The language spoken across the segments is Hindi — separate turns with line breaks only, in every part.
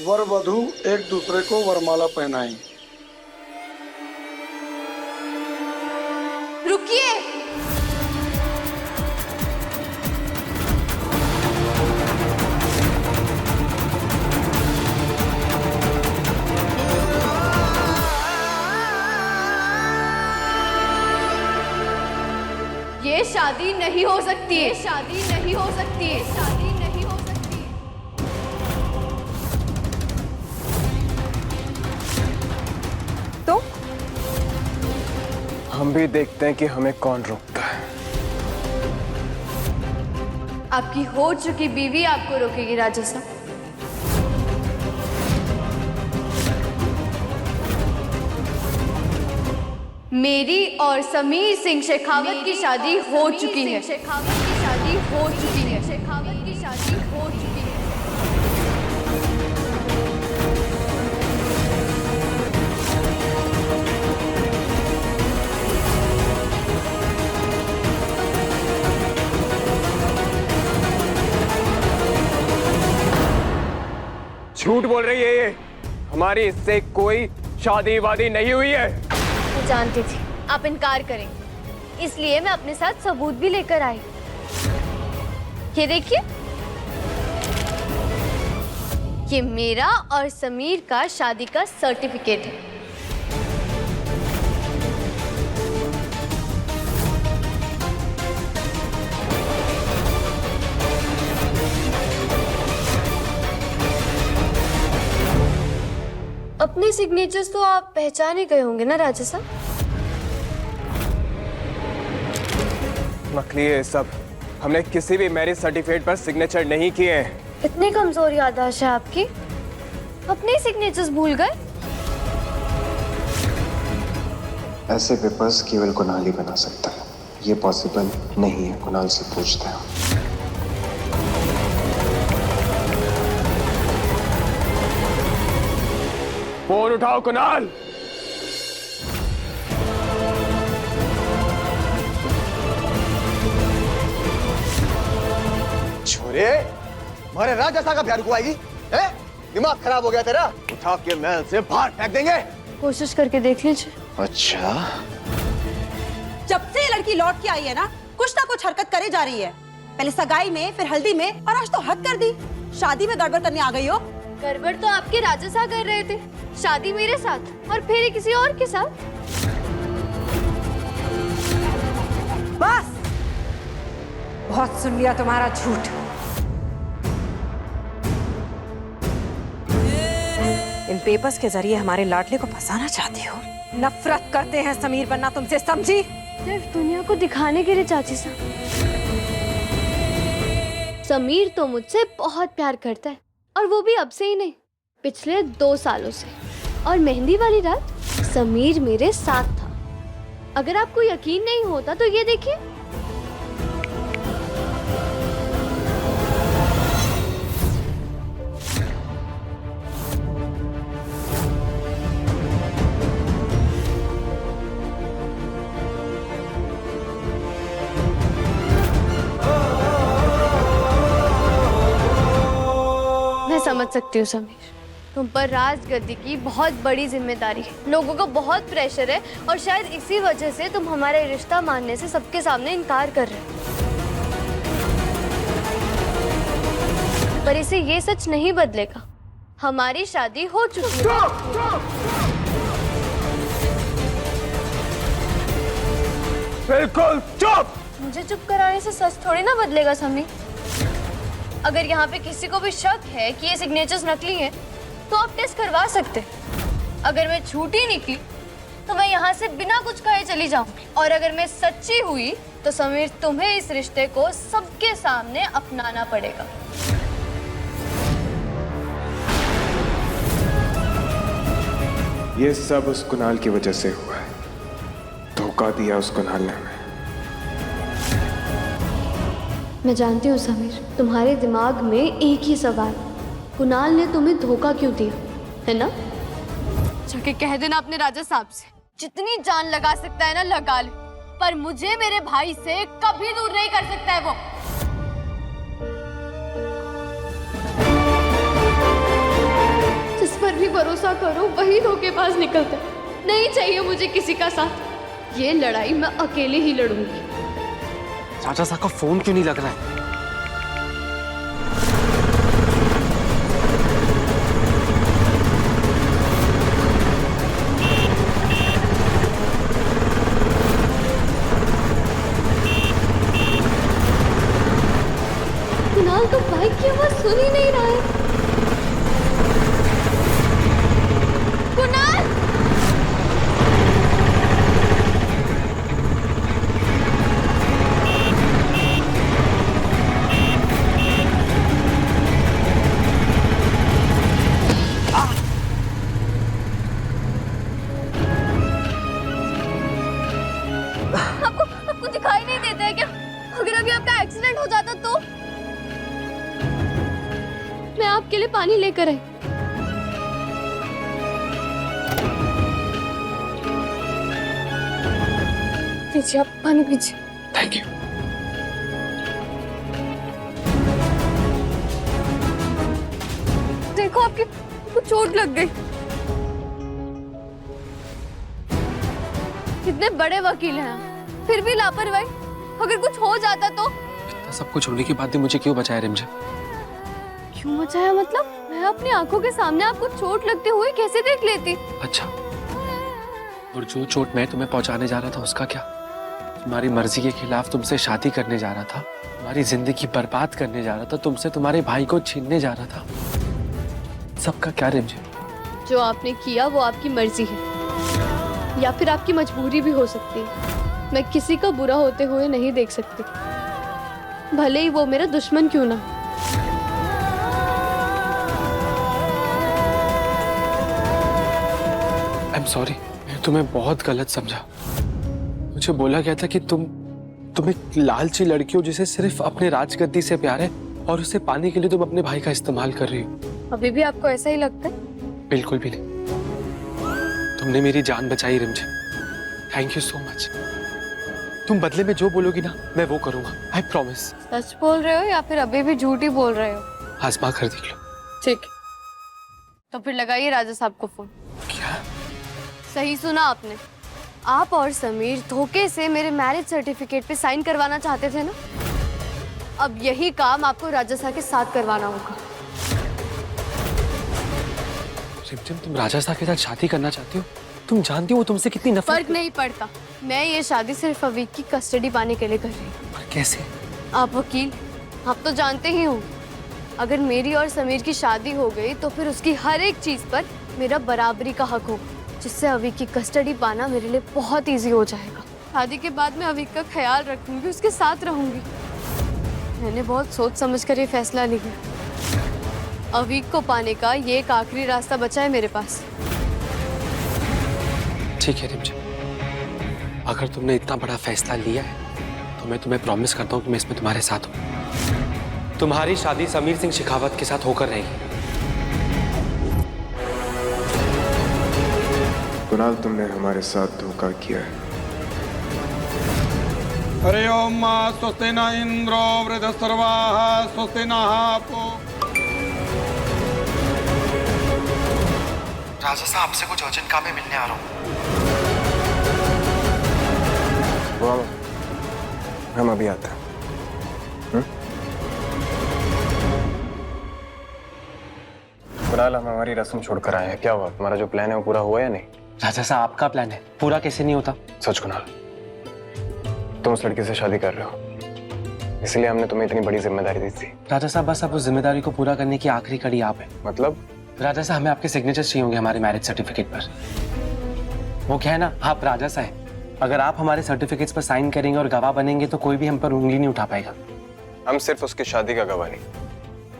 वर वधू एक दूसरे को वरमाला पहनाएं।
रुकिए। ये शादी नहीं हो सकती है, शादी नहीं हो सकती है, शादी नहीं हो सकती है।
तो
हम भी देखते हैं कि हमें कौन रोकता है।
आपकी हो चुकी बीवी आपको रोकेगी राजा साहब। मेरी और समीर सिंह शेखावत की शादी हो चुकी है। शेखावत की शादी हो चुकी है। शेखावत की शादी हो चुकी है।
झूठ बोल रही है ये। हमारी इससे कोई शादी वादी नहीं हुई है।
मैं जानती थी आप इनकार करेंगे, इसलिए मैं अपने साथ सबूत भी लेकर आई। ये देखिए, ये मेरा और समीर का शादी का सर्टिफिकेट है। अपने सिग्नेचर्स तो आप पहचान ही गए होंगे ना राजा साहब?
नकली है सब। हमने किसी भी मैरिज सर्टिफिकेट पर सिग्नेचर नहीं किए हैं।
इतनी कमजोर याददाश्त है आपकी, अपने सिग्नेचर्स भूल गए?
ऐसे पेपर्स केवल कुणाल ही बना सकता है। ये पॉसिबल नहीं है। कुणाल से पूछते हैं।
फोन उठाओ कुणाल।
छोरे, हमारे राजा साहब का प्यार को आएगी? हैं? दिमाग खराब हो गया तेरा? उठा के महल से बाहर फेंक देंगे।
कोशिश करके देख लीजिए।
अच्छा,
जब से ये लड़की लौट के आई है ना कुछ हरकत करे जा रही है। पहले सगाई में, फिर हल्दी में, और आज तो हद कर दी। शादी में गड़बड़ करने आ गई हो।
गड़बड़ तो आपके राजा साहब कर रहे थे, शादी मेरे साथ और फिर किसी और के साथ।
बस बहुत सुन लिया तुम्हारा झूठ। इन पेपर्स के जरिए हमारे लाडले को फंसाना चाहती हो। नफरत करते हैं समीर बनना तुमसे, समझी?
सिर्फ दुनिया को दिखाने के लिए चाची साहब। समीर तो मुझसे बहुत प्यार करता है, और वो भी अब से ही नहीं, पिछले 2 सालों से। और मेहंदी वाली रात समीर मेरे साथ था। अगर आपको यकीन नहीं होता तो ये देखिए। मैं समझ सकती हूँ समीर, तुम पर राजगद्दी की बहुत बड़ी जिम्मेदारी है। लोगों को बहुत प्रेशर है, और शायद इसी वजह से तुम हमारे रिश्ता मानने से सबके सामने इनकार कर रहे हो। पर इसे ये सच नहीं बदलेगा, हमारी शादी हो चुकी है।
बिल्कुल चुप।
मुझे चुप कराने से सच थोड़ी ना बदलेगा समीर। अगर यहाँ पे किसी को भी शक है कि ये सिग्नेचर्स नकली हैं, तो आप टेस्ट करवा सकते। अगर मैं झूठी निकली तो मैं यहाँ से बिना कुछ कहे चली जाऊंगी, और अगर मैं सच्ची हुई तो समीर तुम्हें इस रिश्ते को सबके सामने अपनाना पड़ेगा।
ये सब उस कुणाल की वजह से हुआ है। धोखा दिया उस कुणाल ने हमें।
मैं जानती हूँ समीर, तुम्हारे दिमाग में एक ही सवाल, कुणाल ने तुम्हें धोखा क्यों दिया, है ना? जाके कह देना अपने राजा साहब से, जितनी जान लगा सकता है ना लगा ले, पर मुझे मेरे भाई से कभी दूर नहीं कर सकता है वो। भरोसा करो वही धोखेबाज निकलता है। नहीं चाहिए मुझे किसी का साथ। ये लड़ाई मैं अकेले ही लड़ूंगी।
राजा साहब का फोन क्यों नहीं लग रहा है?
कुणाल तो बाइक की आवाज सुन ही नहीं रहा है। कुणाल! आपको दिखाई नहीं देता है क्या? अगर अभी आपका एक्सीडेंट हो जाता तो? मैं आपके लिए पानी लेकर आई। पीछे आप पानी पीछे।
Thank you.
देखो आपको चोट लग गई। कितने बड़े वकील हैं आप, फिर भी लापरवाही। अगर कुछ हो जाता तो?
इतना सब कुछ होने के बाद भी मुझे क्यों बचाया रिमझिम?
क्यों बचाया मतलब? मैं अपनी आंखों के सामने आपको चोट लगते हुए कैसे देख लेती?
अच्छा, और जो चोट मैं तुम्हें पहुंचाने जा रहा था उसका क्या? तुम्हारी मर्जी के खिलाफ तुमसे शादी करने जा रहा था, तुम्हारी जिंदगी बर्बाद करने जा रहा था, तुमसे तुम्हारे भाई को छीनने जा रहा था। सबका क्या रिमझिम?
जो आपने किया वो आपकी मर्जी है या फिर आपकी मजबूरी भी हो सकती है। मैं किसी का बुरा होते हुए नहीं देख सकती, भले ही वो मेरा दुश्मन क्यों ना।
आई एम सॉरी, मैं तुम्हें बहुत गलत समझा। मुझे बोला गया था कि तुम एक लालची लड़की हो जिसे सिर्फ अपने राजगद्दी से प्यार है और उसे पाने के लिए तुम अपने भाई का इस्तेमाल कर रही हो।
अभी भी आपको ऐसा ही लगता है?
बिल्कुल भी नहीं। तुमने मेरी जान बचाई रिमझिम, थैंक यू सो मच। तुम बदले में जो बोलोगी ना मैं वो करूंगा, आई प्रॉमिस।
सच बोल रहे हो या फिर अभी भी झूठ ही बोल रहे हो?
आजमा कर देख लो।
ठीक, तो फिर लगाइए राजा साहब को फोन।
क्या?
सही सुना आपने। आप और समीर धोखे से मेरे मैरिज सर्टिफिकेट पे साइन करवाना चाहते थे ना? अब यही काम आपको राजा साहब के साथ करवाना होगा।
रिमझिम, तुम राजा साहब के साथ शादी करना चाहती हो? तुम जानती हो वो तुमसे कितनी नफरत।
फर्क नहीं पड़ता, मैं ये शादी सिर्फ अवीक की कस्टडी पाने के लिए कर रही हूँ।
पर कैसे?
आप वकील, आप तो जानते ही हो, अगर मेरी और समीर की शादी हो गई तो फिर उसकी हर एक चीज पर मेरा बराबरी का हक होगा, जिससे अवीक की कस्टडी पाना मेरे लिए बहुत इजी हो जाएगा। शादी के बाद मैं अवीक का ख्याल रखूंगी, उसके साथ रहूंगी। मैंने बहुत सोच समझ कर ये फैसला लिया। अवीक को पाने का ये एक आखिरी रास्ता बचा है मेरे पास।
ठीक है रिमझिम, अगर तुमने इतना बड़ा फैसला लिया है तो मैं तुम्हें प्रॉमिस करता हूँ कि मैं इसमें तुम्हारे साथ हूँ। तुम्हारी शादी समीर सिंह शेखावत के साथ होकर रहेगी।
कुणाल, तुमने हमारे साथ धोखा किया है।
हरि ओम स्वस्ति न इंद्रो वृद्धस्सर्वाः स्वस्ति नः पो।
राजा साहब आपसे कुछ अर्जेंट काम में मिलने आ रहा हूँ। हम अभी आते हैं। कुणाल, हम हमारी रस्म छोड़कर आए हैं। क्या हुआ? तुम्हारा जो प्लान है वो पूरा हुआ या नहीं?
राजा साहब, आपका प्लान है, पूरा कैसे नहीं होता?
सच कुणाल, तुम उस लड़की से शादी कर रहे हो, इसलिए हमने तुम्हें इतनी बड़ी जिम्मेदारी दी थी।
राजा साहब, बस अब उस जिम्मेदारी को पूरा करने की आखिरी कड़ी आप है।
मतलब?
राजा साहब, हमें आपके सिग्नेचर्स चाहिए होंगे हमारे मैरिज सर्टिफिकेट पर। वो क्या है ना, आप राजा साहब हैं, अगर आप हमारे सर्टिफिकेट्स पर साइन करेंगे और गवाह बनेंगे तो कोई भी हम पर उंगली नहीं उठा पाएगा।
हम सिर्फ उसकी शादी का गवाह नहीं,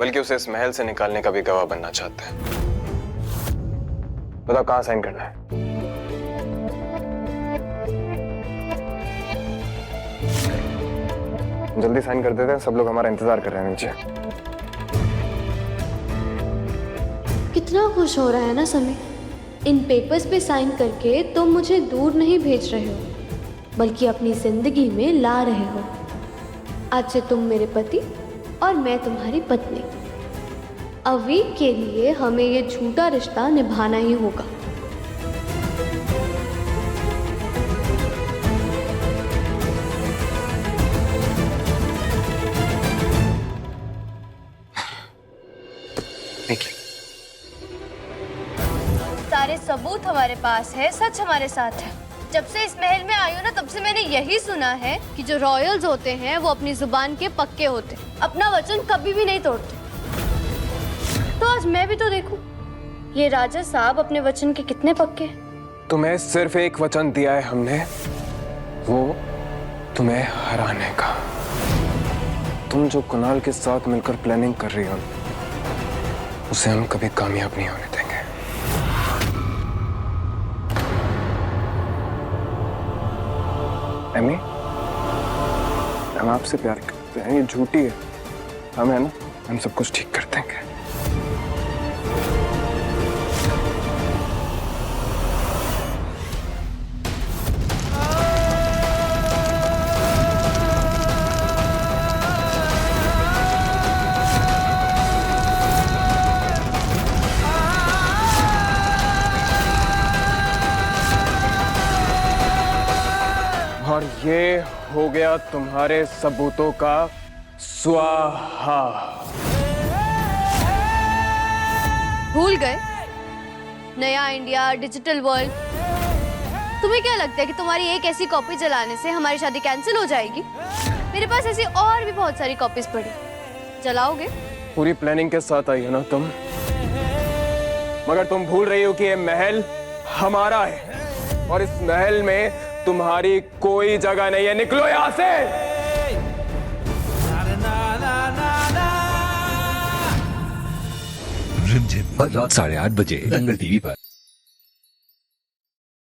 बल्कि उसे इस महल से निकालने का भी गवाह बनना चाहते हैं। बताओ कहाँ साइन करना है? जल्दी साइन कर देते हैं, सब लोग हमारा इंतजार कर रहे हैं नीचे।
कितना खुश हो रहा है ना समीर, इन पेपर्स पे साइन करके तुम मुझे दूर नहीं भेज रहे हो, बल्कि अपनी जिंदगी में ला रहे हो। आज से तुम मेरे पति और मैं तुम्हारी पत्नी। अ वीक के लिए हमें ये झूठा रिश्ता निभाना ही होगा।
निकले।
सारे सबूत हमारे पास है, सच हमारे साथ है। जब से इस महल में आई हूँ ना, तब से मैंने यही सुना है कि जो रॉयल्स होते हैं वो अपनी जुबान के पक्के होते, अपना वचन कभी भी नहीं तोड़ते। तो आज मैं भी तो देखूं, ये राजा साहब अपने वचन के कितने पक्के हैं।
तुम्हें सिर्फ एक वचन दिया है हमने, वो तुम्हें हराने का। तुम जो कुणाल के साथ मिलकर प्लानिंग कर रही हो, उसे हम कभी कामयाब नहीं होने देंगे। एमी, हम आपसे प्यार करते हैं, ये झूठी है। हम है ना, हम सब कुछ ठीक कर देंगे। और ये हो गया तुम्हारे सबूतों का स्वाहा।
भूल गए नया इंडिया, डिजिटल वर्ल्ड। तुम्हें क्या लगता है कि तुम्हारी एक ऐसी कॉपी जलाने से हमारी शादी कैंसिल हो जाएगी? मेरे पास ऐसी और भी बहुत सारी कॉपीज पड़ी। जलाओगे?
पूरी प्लानिंग के साथ आई हो ना तुम, मगर तुम भूल रही हो कि ये महल हमारा है और इस महल में तुम्हारी कोई जगह नहीं है। निकलो यहां से।
रिमझिम रात 8:30 बजे दंगल टीवी पर।